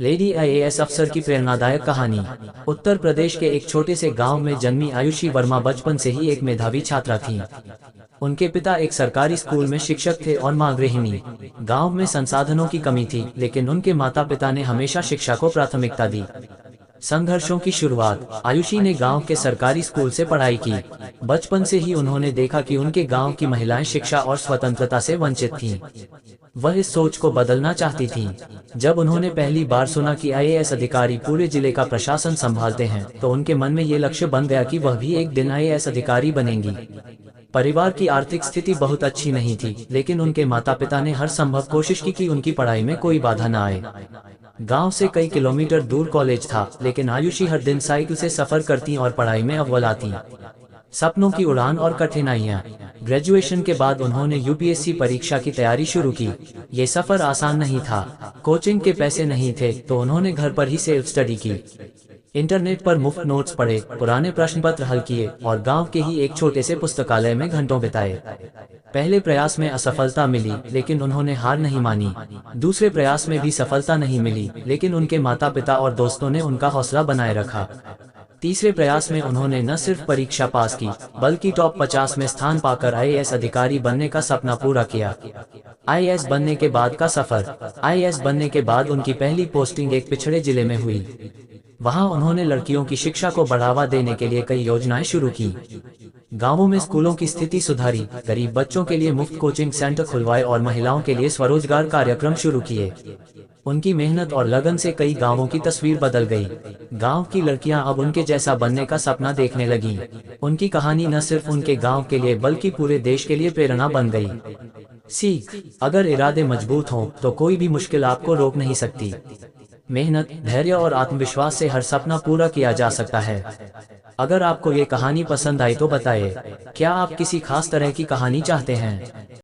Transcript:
Lady IAS अफसर की प्रेरणादायक कहानी। उत्तर प्रदेश के एक छोटे से गांव में जन्मी आयुषी वर्मा बचपन से ही एक मेधावी छात्रा थीं। उनके पिता एक सरकारी स्कूल में शिक्षक थे और मां गृहिणी। गांव में संसाधनों की कमी थी, लेकिन उनके माता पिता ने हमेशा शिक्षा को प्राथमिकता दी। संघर्षों की शुरुआत। आयुषी ने गांव के सरकारी स्कूल से पढ़ाई की। बचपन से ही उन्होंने देखा कि उनके गांव की महिलाएं शिक्षा और स्वतंत्रता से वंचित थीं। वह इस सोच को बदलना चाहती थीं। जब उन्होंने पहली बार सुना कि आईएएस अधिकारी पूरे जिले का प्रशासन संभालते हैं, तो उनके मन में ये लक्ष्य बन गया कि वह भी एक दिन आईएएस अधिकारी बनेंगी। परिवार की आर्थिक स्थिति बहुत अच्छी नहीं थी, लेकिन उनके माता पिता ने हर संभव कोशिश की कि उनकी पढ़ाई में कोई बाधा न आए। गांव से कई किलोमीटर दूर कॉलेज था, लेकिन आयुषी हर दिन साइकिल से सफर करती और पढ़ाई में अव्वल आती। सपनों की उड़ान और कठिनाइयां। ग्रेजुएशन के बाद उन्होंने यूपीएससी परीक्षा की तैयारी शुरू की। ये सफर आसान नहीं था। कोचिंग के पैसे नहीं थे, तो उन्होंने घर पर ही सेल्फ स्टडी की। इंटरनेट पर मुफ्त नोट्स पढ़े, पुराने प्रश्न पत्र हल किए और गांव के ही एक छोटे से पुस्तकालय में घंटों बिताए। पहले प्रयास में असफलता मिली, लेकिन उन्होंने हार नहीं मानी। दूसरे प्रयास में भी सफलता नहीं मिली, लेकिन उनके माता पिता और दोस्तों ने उनका हौसला बनाए रखा। तीसरे प्रयास में उन्होंने न सिर्फ परीक्षा पास की, बल्कि टॉप 50 में स्थान पाकर आईएएस अधिकारी बनने का सपना पूरा किया। आईएएस बनने के बाद का सफर। आईएएस बनने के बाद उनकी पहली पोस्टिंग एक पिछड़े जिले में हुई। वहां उन्होंने लड़कियों की शिक्षा को बढ़ावा देने के लिए कई योजनाएं शुरू की। गांवों में स्कूलों की स्थिति सुधारी, गरीब बच्चों के लिए मुफ्त कोचिंग सेंटर खुलवाए और महिलाओं के लिए स्वरोजगार कार्यक्रम शुरू किए। उनकी मेहनत और लगन से कई गांवों की तस्वीर बदल गई। गांव की लड़कियां अब उनके जैसा बनने का सपना देखने लगीं। उनकी कहानी न सिर्फ उनके गांव के लिए बल्कि पूरे देश के लिए प्रेरणा बन गई। सीख। अगर इरादे मजबूत हों तो कोई भी मुश्किल आपको रोक नहीं सकती। मेहनत, धैर्य और आत्मविश्वास से हर सपना पूरा किया जा सकता है। अगर आपको ये कहानी पसंद आई तो बताएं, क्या आप किसी खास तरह की कहानी चाहते हैं?